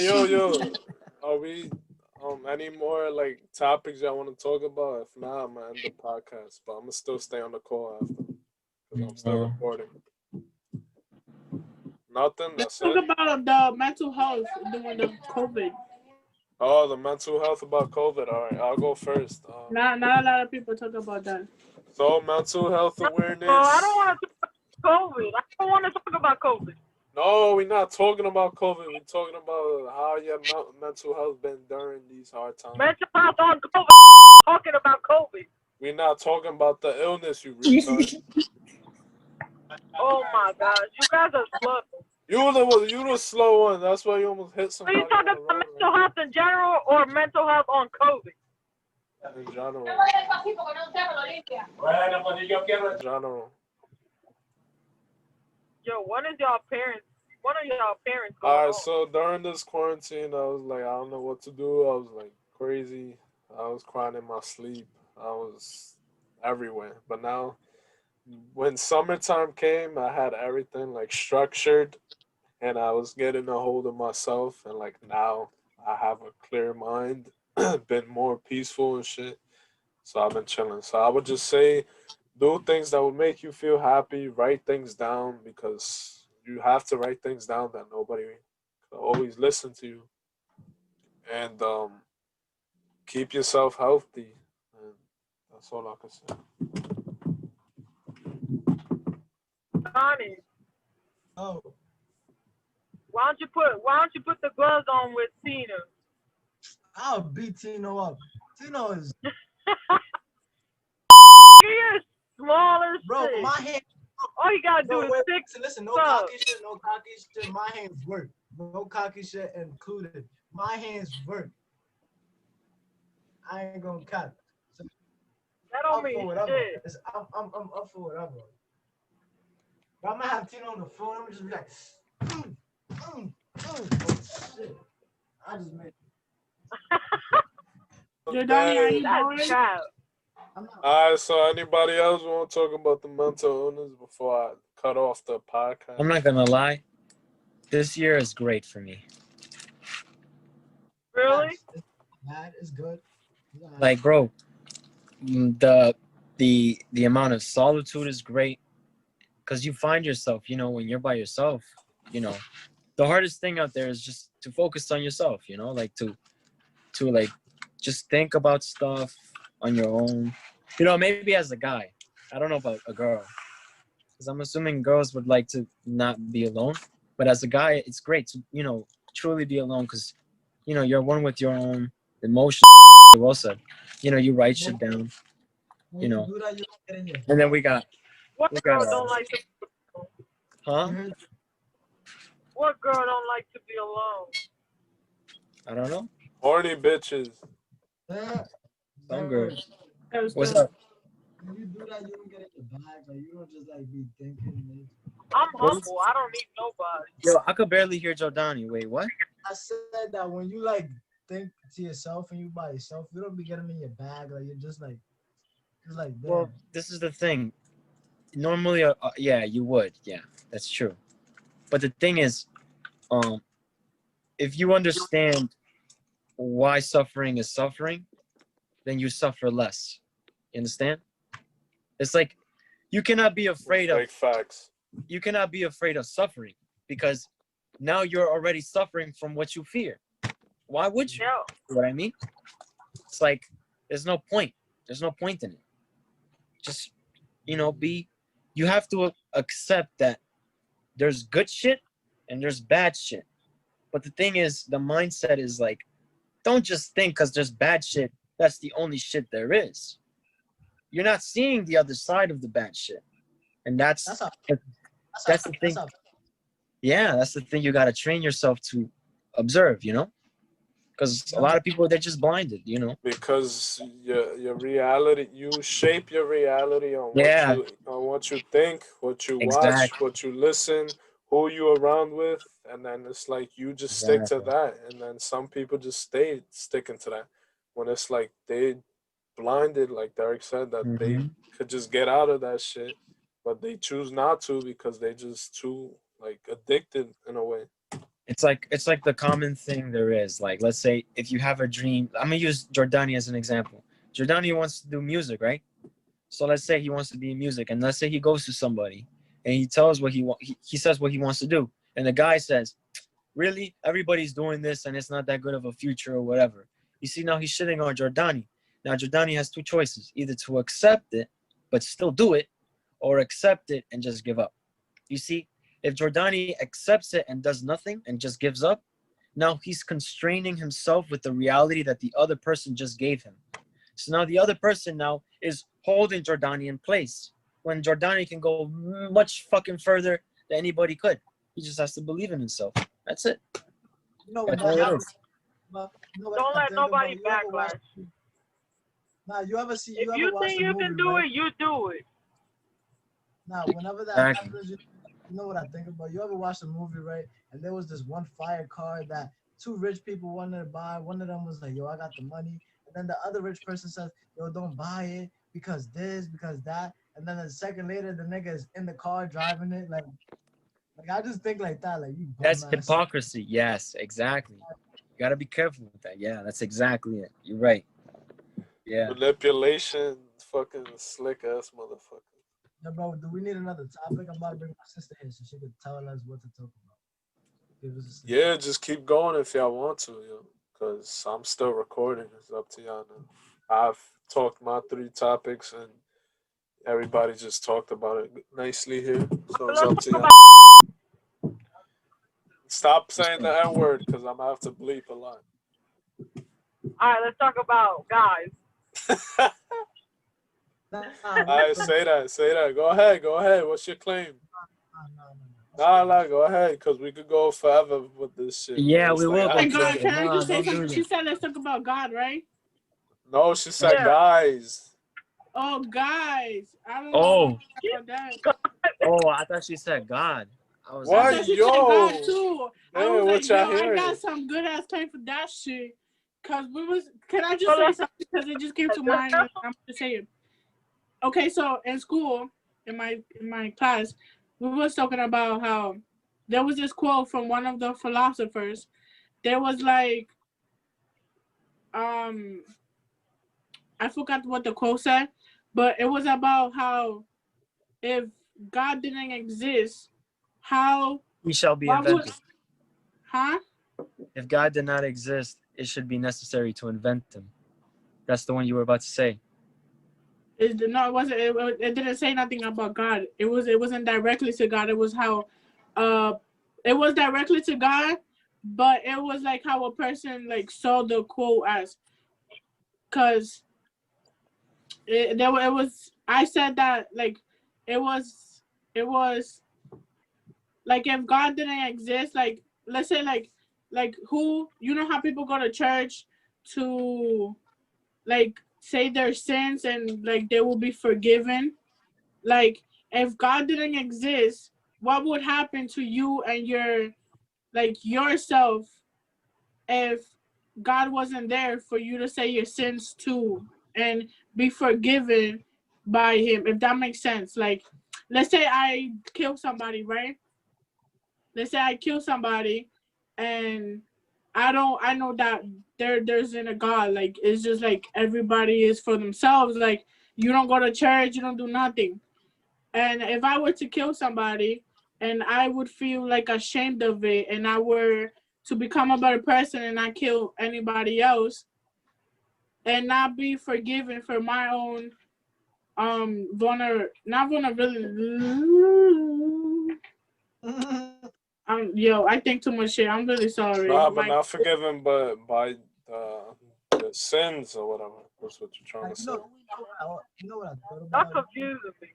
Yo. Are we any more like topics y'all want to talk about? If not, I'm gonna end the podcast. But I'm gonna still stay on the call after because I'm still recording. Nothing. That's Talk it. about the mental health during the COVID. Oh, the mental health about COVID. All right, I'll go first. Not a lot of people talk about that. So mental health awareness. Oh, I don't want to talk about COVID. I don't want to talk about COVID. No, we're not talking about COVID. We're talking about how your mental health been during these hard times. Mental health on COVID. Talking about COVID. We're not talking about the illness, you retard. Oh my gosh, you guys are slow. You the slow one. That's why you almost hit Are somebody. you talking about mental health in general or mental health on COVID? In general. Yo, one of y'all parents going All right, home. so during this quarantine, I was like, I don't know what to do. I was like crazy. I was crying in my sleep. I was everywhere. But now, when summertime came, I had everything like structured, and I was getting a hold of myself. And like now, I have a clear mind, been more peaceful and shit. So I've been chilling. So I would just say, do things that would make you feel happy. Write things down because you have to write things down that nobody can always listen to you. and keep yourself healthy. And that's all I can say. Donnie, Oh, why don't you put the gloves on with Tina? I'll beat Tino up. Tino is, He is small as bro. shit. My hand. All you gotta do No, is wait, stick listen. No up. cocky shit. No cocky shit. My hands work. No cocky shit included. My hands work. I ain't gonna cut. So That I'm don't for mean whatever. shit. I'm up for whatever. But I'm gonna have Tino on the phone. I'm just be like, oh shit. I just made. Jordani, are you That's bored? crap. I'm not. All right, so anybody else want to talk about the mental illness before I cut off the podcast? I'm not gonna lie. This year is great for me. Really? It's bad. It's good. Like, bro, the amount of solitude is great because you find yourself, when you're by yourself, the hardest thing out there is just to focus on yourself, like to like just think about stuff on your own. Maybe as a guy, I don't know about a girl, because I'm assuming girls would like to not be alone. But as a guy, it's great to truly be alone because you're one with your own emotions. Well said. You write shit down. When you do that, you get in your And then we got What girl don't like to? huh? What girl don't like to be alone? I don't know. Horny bitches. Some girls. That What's tough. up? When you do that, you don't get in your bag. Like you don't just like be thinking. Like, I'm humble. I don't need nobody. Yo, I could barely hear Jordani. Wait, what? I said that when you like think to yourself and you by yourself, you don't be getting in your bag. Like you're just like there. Well, this is the thing. Normally, yeah, you would. Yeah, that's true. But the thing is, um, if you understand why suffering is suffering, then you suffer less. You understand? It's like you cannot be afraid of Big facts. you cannot be afraid of suffering because now you're already suffering from what you fear. Why would you? Yeah. You know what I mean? It's like there's no point. There's no point in it. Just you have to accept that there's good shit and there's bad shit. But the thing is, the mindset is like, don't just think because there's bad shit, that's the only shit there is. You're not seeing the other side of the bad shit. And that's the thing. Yeah, that's the thing you got to train yourself to observe, because a lot of people, they're just blinded, Because your reality, you shape your reality on Yeah. what you think, what you watch, Exactly. what you listen, who you around with, and then it's like you just stick to that, and then some people just stay sticking to that. When it's like they blinded, like Derek said, that they could just get out of that shit, but they choose not to because they just too like addicted in a way. It's like the common thing there is. Like, let's say if you have a dream, I'm gonna use Jordani as an example. Jordani wants to do music, right? So let's say he wants to be in music, and let's say he goes to somebody and he tells what he says what he wants to do, and the guy says, "Really? Everybody's doing this, and it's not that good of a future or whatever." You see, now he's shitting on Jordani. Now Jordani has two choices: either to accept it but still do it, or accept it and just give up. You see, if Jordani accepts it and does nothing and just gives up, now he's constraining himself with the reality that the other person just gave him. So now the other person now is holding Jordani in place when Jordani can go much fucking further than anybody could. He just has to believe in himself. That's it. What That's all it is. Don't let nobody backlash. Nah, you ever see? If you think you can do it, you do it. Nah, whenever that happens, you know what I think about? You ever watch a movie, right? And there was this one fire car that two rich people wanted to buy. One of them was like, "Yo, I got the money," and then the other rich person says, "Yo, don't buy it because this, because that." And then a second later, the nigga is in the car driving it. Like I just think like that. Like you. That's hypocrisy. Yes, exactly. You gotta be careful with that. Yeah, that's exactly it. You're right. Yeah. Manipulation, fucking slick ass motherfucker. Yeah, bro. Do we need another topic? I'm about to bring my sister here so she could tell us what to talk about. Yeah, just keep going if y'all want to, yo. because I'm still recording. It's up to y'all now. I've talked my 3 topics and everybody just talked about it nicely here. So it's Let's up talk to y'all. about. Stop saying the N word because I'm gonna have to bleep a lot. All right, let's talk about guys. Nah, I say that, say that. Go ahead, go ahead. What's your claim? Nah, go ahead, because we could go forever with this shit. Yeah, It's we like, will Hey go God, further. can I No, just say don't do something? She that. said let's talk about God, right? no, she said Yeah. guys. Oh, guys, I don't Oh, know about that. oh, I thought she said God. I was I What? thought like, she said God Yo. too. I Damn, was what like, y'all yo, I hearing? got some good ass time for that shit. Cause we was. Can I So just say let's. something? Because it just came to mind. And I'm gonna say it. Okay, so in school, in my class, we was talking about how there was this quote from one of the philosophers. There was like, um, I forgot what the quote said, but it was about how if God didn't exist, how he shall be what would, invented. huh? If God did not exist, it should be necessary to invent him. That's the one you were about to say. No, it wasn't. It didn't say nothing about God. It wasn't directly to God. It was how, uh, it was directly to God, but it was like how a person like saw the quote as, cause it was. I said that like, it was like if God didn't exist, like let's say like who you know how people go to church to like say their sins and like they will be forgiven. Like if God didn't exist, what would happen to you and your like yourself if God wasn't there for you to say your sins to and be forgiven by him, if that makes sense. Like let's say I kill somebody, right? Let's say I kill somebody and I know that there's in a God. Like it's just like everybody is for themselves. Like you don't go to church, you don't do nothing. And if I were to kill somebody and I would feel like ashamed of it and I were to become a better person and not kill anybody else and not be forgiven for my own not vulnerability. Yo, I think too much shit. I'm really sorry. Nah, but not forgiven, but by the sins or whatever. That's what you're trying to say. You know what I thought That's about? confusing me.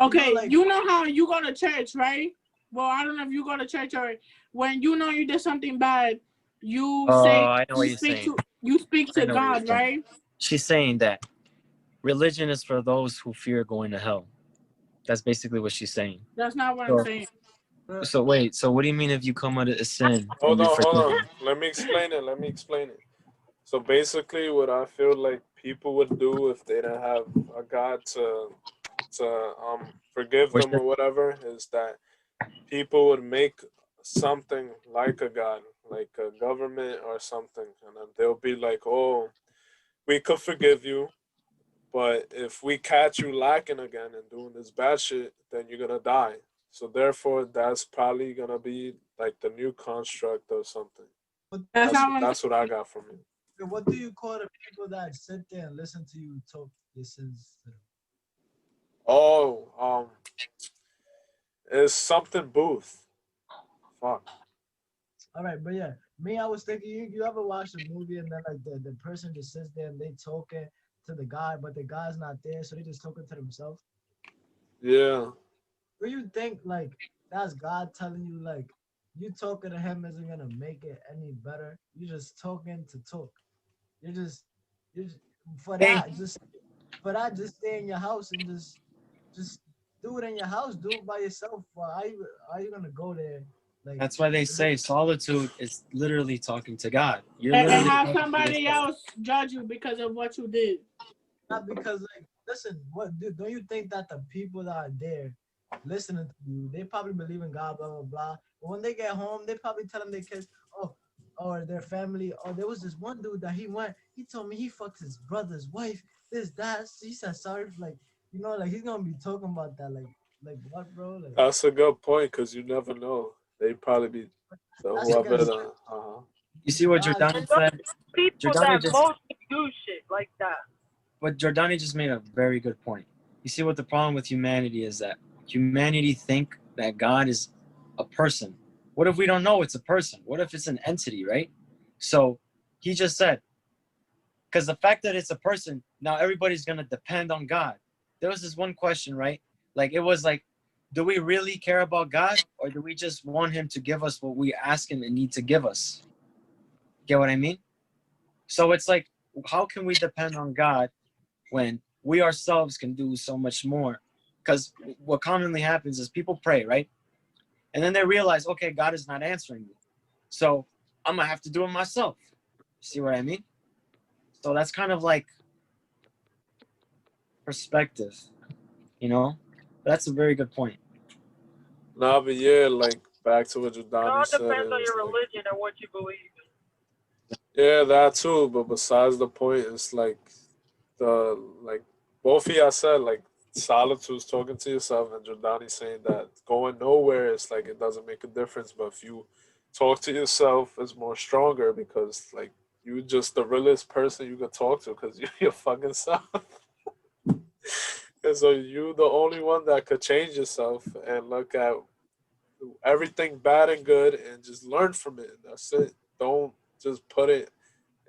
Okay, like- you know how you go to church, right? Well, I don't know if you go to church or when you know you did something bad, you say I know what you you're speak saying. to you speak I to know what you're God, saying. right? She's saying that religion is for those who fear going to hell. That's basically what she's saying. That's not what I'm saying. So wait, so what do you mean if you come out of a sin? Hold and you're on, hold on. forgiven? Let me explain it. Let me explain it. So basically, what I feel like people would do if they didn't have a God to forgive them or whatever is that people would make something like a God, like a government or something, and then they'll be like, "Oh, we could forgive you, but if we catch you lacking again and doing this bad shit, then you're gonna die." So therefore, that's probably gonna be like the new construct or something. That's not what I'm That's what I got from it. What do you call the people that sit there and listen to you talk your sins to them? Oh, it's something Booth. Fuck. All right, but yeah, me, I was thinking, you ever watch a movie and then like the person just sits there and they talking to the guy, but the guy's not there, so they just talking to themselves. Yeah. Do you think like that's God telling you like you talking to him isn't gonna make it any better? You just talking to talk. You just for that just stay in your house and just do it in your house. Do it by yourself. Why are you gonna go there? Like That's why they say solitude is literally talking to God. You're and literally have talking to somebody yourself. else judge you because of what you did. not because like listen, don't you think that the people that are there listening to you, they probably believe in God, blah blah blah. But when they get home, they probably telling their kids, oh, or their family, oh, there was this one dude that he told me he fucked his brother's wife, this, that. He said sorry for like, like he's gonna be talking about that, like what, bro? Like That's a good point because you never know. They probably be so that's whoever against the You see what God, Jordani said? People Jordani that just, mostly do shit like that. but Jordani just made a very good point. You see what the problem with humanity is that humanity think that God is a person. What if we don't know it's a person? What if it's an entity, right? So he just said, because the fact that it's a person, now everybody's gonna depend on God. There was this one question, right? Like it was like, do we really care about God, or do we just want him to give us what we ask him and need to give us? Get what I mean? So it's like, how can we depend on God when we ourselves can do so much more? Because what commonly happens is people pray, right? And then they realize, okay, God is not answering me. So I'm gonna have to do it myself. See what I mean? So that's kind of like perspective, you know? That's a very good point. Nah, but yeah, like back to what It Jordani all said, depends it on was your like, religion and what you believe in. yeah, that too. But besides the point, it's like the like both of y'all said, like solitude's talking to yourself, and Jordani saying that going nowhere is like it doesn't make a difference. But if you talk to yourself, it's more stronger because like you just the realest person you can talk to because you're your fucking self. And so you the only one that could change yourself and look at everything bad and good and just learn from it. That's it. Don't just put it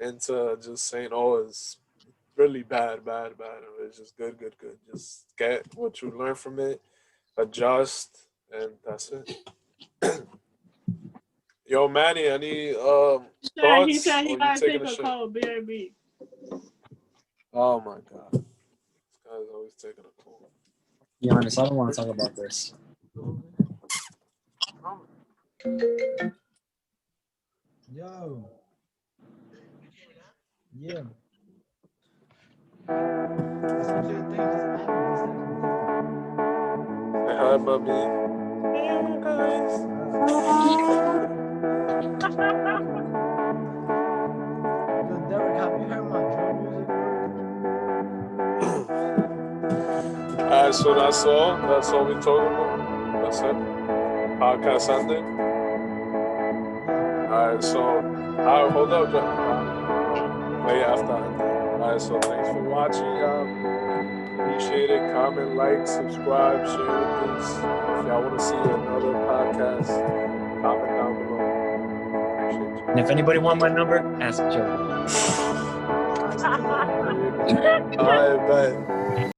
into just saying, oh, it's really bad, bad, bad. It's just good, good, good. Just get what you learn from it, adjust, and that's it. Yo, Manny, any He thoughts? said he Or you gotta taking take a a shit? call. BRB. Oh my god. This guy's always taking a call. Be honest, I don't want to talk about this. yo, yeah. That's what you think. Just add me. Just send me a DM. Say hi, Bubby. Hey, guys. Yo, Derek, have you heard my drill music, bro? Alright, so that's all. That's all we talking about. That's it. Podcast ended. Yeah. Alright, so hold up, Johnny. Play after I end it. Alright, so thanks for watching, y'all. Appreciate it. Comment, like, subscribe, share with this. And if y'all want to see another podcast, comment down below. Appreciate And if anybody want my number, ask Joe. you. Alright, bet.